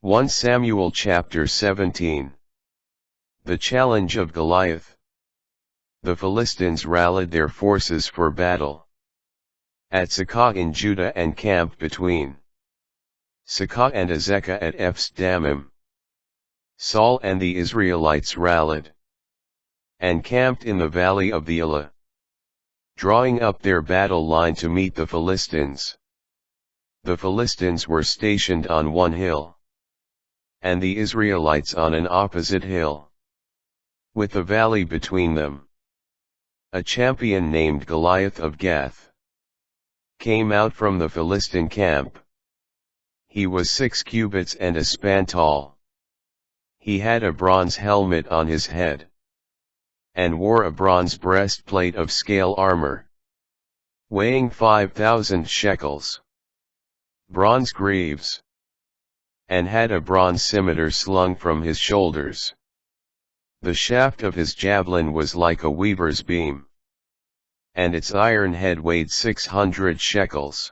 1 Samuel chapter 17. The challenge of Goliath. The Philistines rallied their forces for battle at Socoh in Judah and camped between Socoh and Azekah at Ephes Dammim. Saul and the Israelites rallied and camped in the valley of the Elah, drawing up their battle line to meet the Philistines. The Philistines were stationed on one hill, and the Israelites on an opposite hill, with the valley between them. A champion named Goliath of Gath came out from the Philistine camp. He was 6 cubits and a span tall. He had a bronze helmet on his head, and wore a bronze breastplate of scale armor, weighing 5,000 shekels, bronze greaves, and had a bronze scimitar slung from his shoulders. The shaft of his javelin was like a weaver's beam, and its iron head weighed 600 shekels.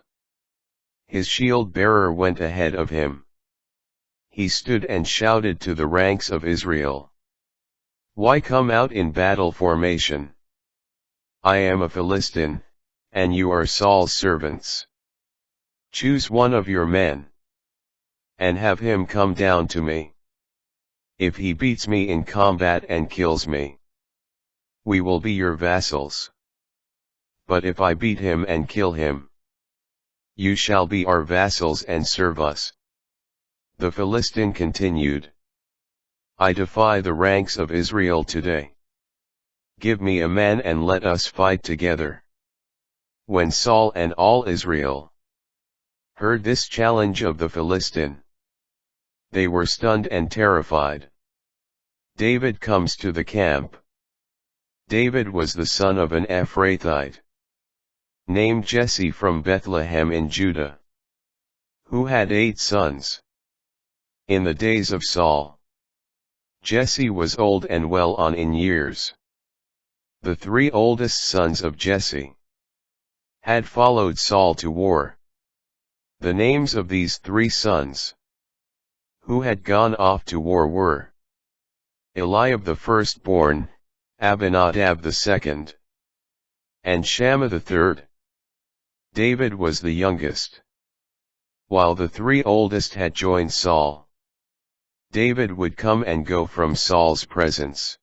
His shield-bearer went ahead of him. He stood and shouted to the ranks of Israel, "Why come out in battle formation? I am a Philistine, and you are Saul's servants. Choose one of your men, and have him come down to me. If he beats me in combat and kills me, we will be your vassals. But if I beat him and kill him, you shall be our vassals and serve us." The Philistine continued, "I defy the ranks of Israel today. Give me a man and let us fight together." When Saul and all Israel heard this challenge of the Philistine, they were stunned and terrified. David comes to the camp. David was the son of an Ephrathite named Jesse from Bethlehem in Judah, who had 8 sons. In the days of Saul, Jesse was old and well on in years. The 3 oldest sons of Jesse had followed Saul to war. The names of these 3 sons who had gone off to war were Eliab the firstborn, Abinadab the second, and Shammah the third. David was the youngest. While the 3 oldest had joined Saul, David would come and go from Saul's presence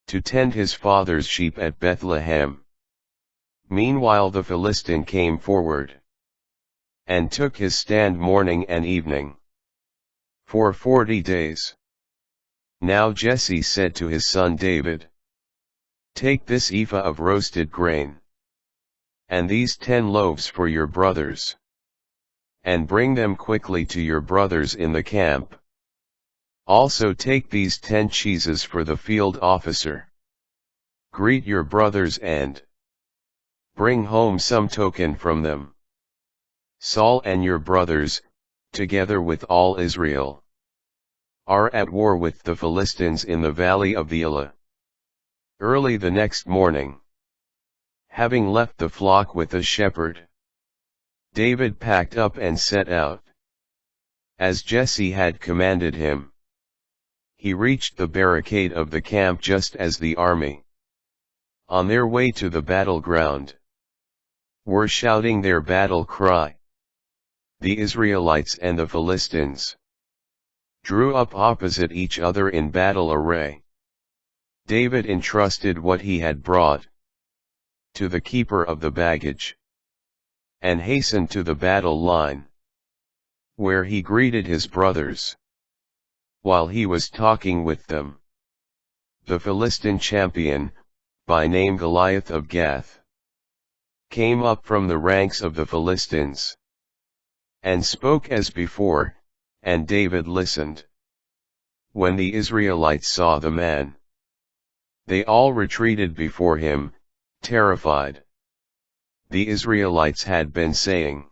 to tend his father's sheep at Bethlehem. Meanwhile the Philistine came forward and took his stand morning and evening for 40 days. Now Jesse said to his son David, "Take this ephah of roasted grain, and these 10 loaves for your brothers, and bring them quickly to your brothers in the camp. Also take these 10 cheeses for the field officer. Greet your brothers and bring home some token from them. Saul and your brothers, together with all Israel, are at war with the Philistines in the valley of the Elah." Early the next morning, having left the flock with a shepherd, David packed up and set out, as Jesse had commanded him. He reached the barricade of the camp just as the army, on their way to the battleground, were shouting their battle cry. The Israelites and the Philistines drew up opposite each other in battle array. David entrusted what he had brought to the keeper of the baggage, and hastened to the battle line, where he greeted his brothers. While he was talking with them, the Philistine champion, by name Goliath of Gath, came up from the ranks of the Philistines, and spoke as before, and David listened. When the Israelites saw the man, they all retreated before him, terrified. The Israelites had been saying,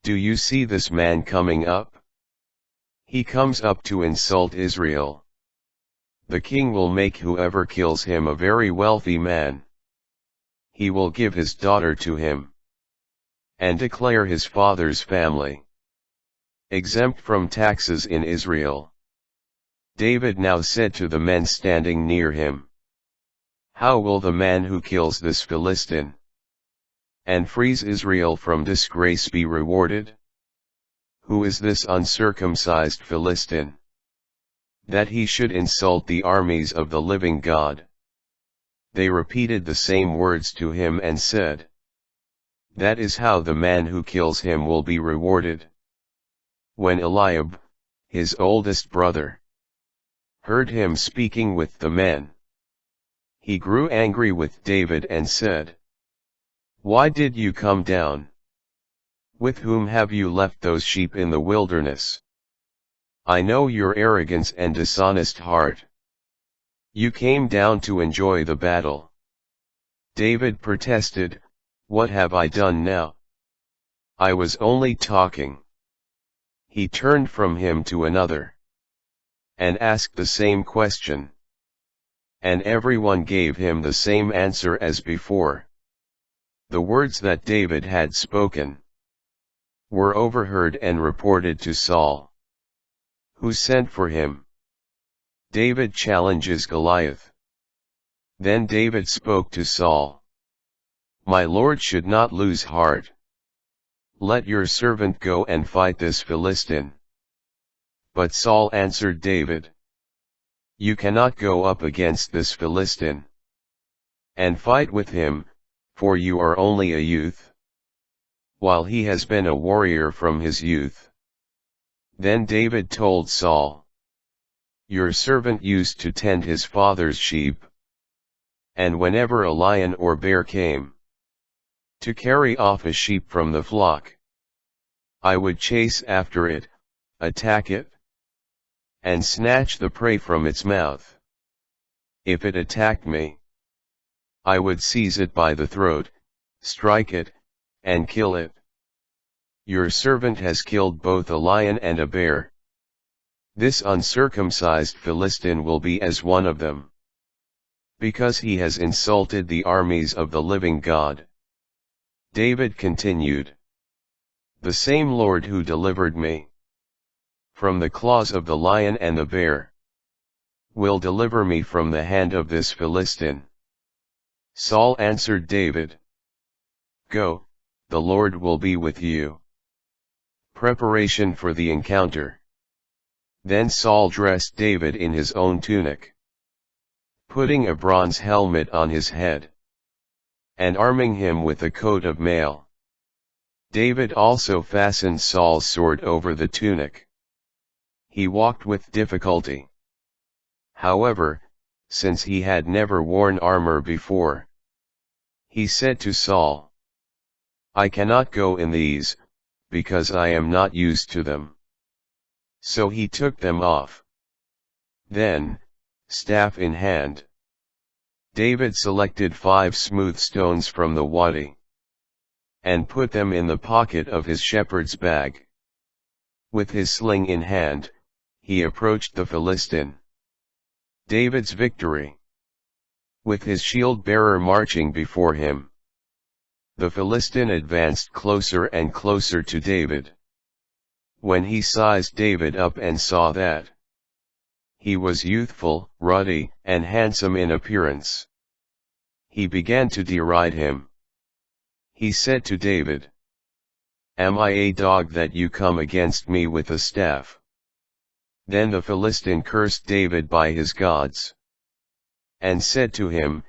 "Do you see this man coming up? He comes up to insult Israel. The king will make whoever kills him a very wealthy man. He will give his daughter to him, and declare his father's family exempt from taxes in Israel. David now said to the men standing near him, "How will the man who kills this Philistine and frees Israel from disgrace be rewarded? Who is this uncircumcised Philistine, that he should insult the armies of the living God?" They repeated the same words to him and said, "That is how the man who kills him will be rewarded." When Eliab, his oldest brother, heard him speaking with the men, he grew angry with David and said, "Why did you come down? With whom have you left those sheep in the wilderness? I know your arrogance and dishonest heart. You came down to enjoy the battle." David protested, "What have I done now? I was only talking." He turned from him to another, and asked the same question. And everyone gave him the same answer as before. The words that David had spoken were overheard and reported to Saul, who sent for him. David challenges Goliath. Then David spoke to Saul, "My lord should not lose heart. Let your servant go and fight this Philistine." But Saul answered David, "You cannot go up against this Philistine and fight with him, for you are only a youth, while he has been a warrior from his youth." Then David told Saul, "Your servant used to tend his father's sheep, and whenever a lion or bear came to carry off a sheep from the flock, I would chase after it, attack it, and snatch the prey from its mouth. If it attacked me, I would seize it by the throat, strike it, and kill it. Your servant has killed both a lion and a bear. This uncircumcised Philistine will be as one of them, because he has insulted the armies of the living God." David continued, "The same Lord who delivered me from the claws of the lion and the bear will deliver me from the hand of this Philistine." Saul answered David, "Go, the Lord will be with you." Preparation for the encounter. Then Saul dressed David in his own tunic, putting a bronze helmet on his head, and arming him with a coat of mail. David also fastened Saul's sword over the tunic. He walked with difficulty. However, since he had never worn armor before, he said to Saul, "I cannot go in these, because I am not used to them." So he took them off. Then, staff in hand, David selected 5 smooth stones from the wadi, and put them in the pocket of his shepherd's bag. With his sling in hand, he approached the Philistine. David's victory. With his shield-bearer marching before him, the Philistine advanced closer and closer to David. When he sized David up and saw that he was youthful, ruddy, and handsome in appearance, he began to deride him. He said to David, "Am I a dog that you come against me with a staff?" Then the Philistine cursed David by his gods, and said to him,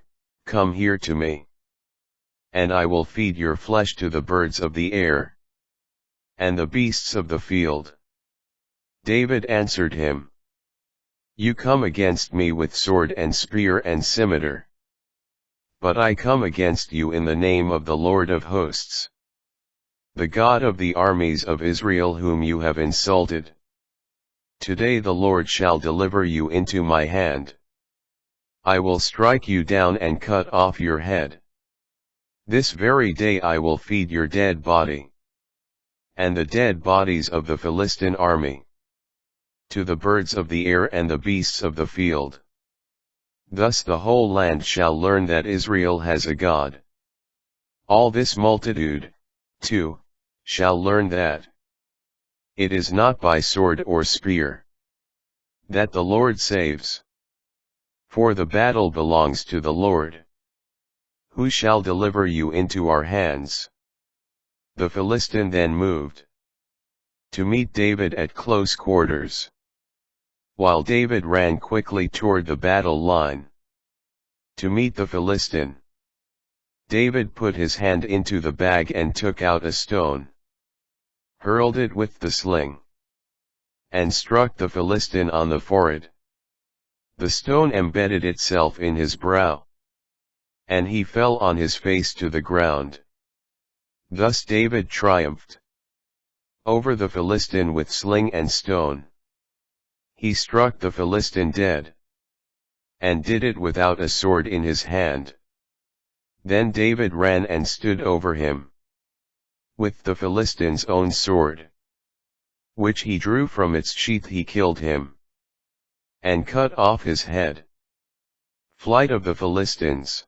"Come here to me, and I will feed your flesh to the birds of the air, and the beasts of the field." David answered him, "You come against me with sword and spear and scimitar, but I come against you in the name of the Lord of hosts, the God of the armies of Israel whom you have insulted. Today the Lord shall deliver you into my hand. I will strike you down and cut off your head. This very day I will feed your dead body, and the dead bodies of the Philistine army, to the birds of the air and the beasts of the field. Thus the whole land shall learn that Israel has a God. All this multitude, too, shall learn that It is not by sword or spear that the Lord saves. For the battle belongs to the Lord. Who shall deliver you into our hands?" The Philistine then moved to meet David at close quarters, while David ran quickly toward the battle line to meet the Philistine. David put his hand into the bag and took out a stone, hurled it with the sling, and struck the Philistine on the forehead. The stone embedded itself in his brow, and he fell on his face to the ground. Thus David triumphed over the Philistine with sling and stone. He struck the Philistine dead, and did it without a sword in his hand. Then David ran and stood over him with the Philistine's own sword, which he drew from its sheath. He killed him and cut off his head. Flight of the Philistines.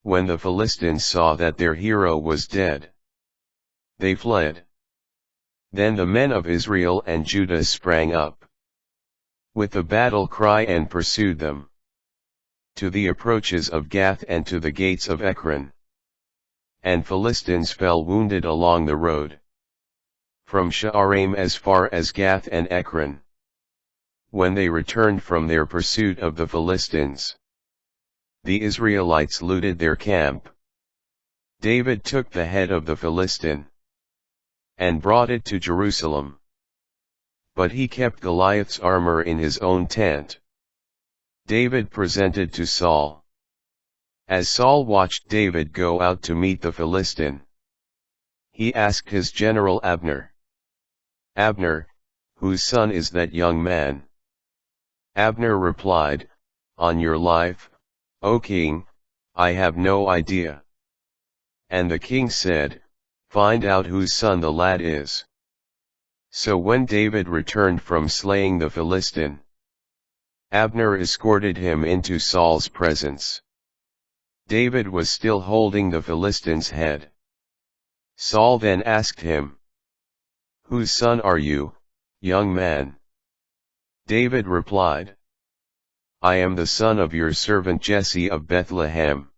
When the Philistines saw that their hero was dead, they fled. Then the men of Israel and Judah sprang up with a battle cry and pursued them to the approaches of Gath and to the gates of Ekron. And Philistines fell wounded along the road from Sha'araim as far as Gath and Ekron. When they returned from their pursuit of the Philistines, the Israelites looted their camp. David took the head of the Philistine and brought it to Jerusalem. But he kept Goliath's armor in his own tent. David presented to Saul. As Saul watched David go out to meet the Philistine, he asked his general Abner, "Abner, whose son is that young man?" Abner replied, "On your life, O king, I have no idea." And the king said, "Find out whose son the lad is." So when David returned from slaying the Philistine, Abner escorted him into Saul's presence. David was still holding the Philistine's head. Saul then asked him, "Whose son are you, young man?" David replied, "I am the son of your servant Jesse of Bethlehem."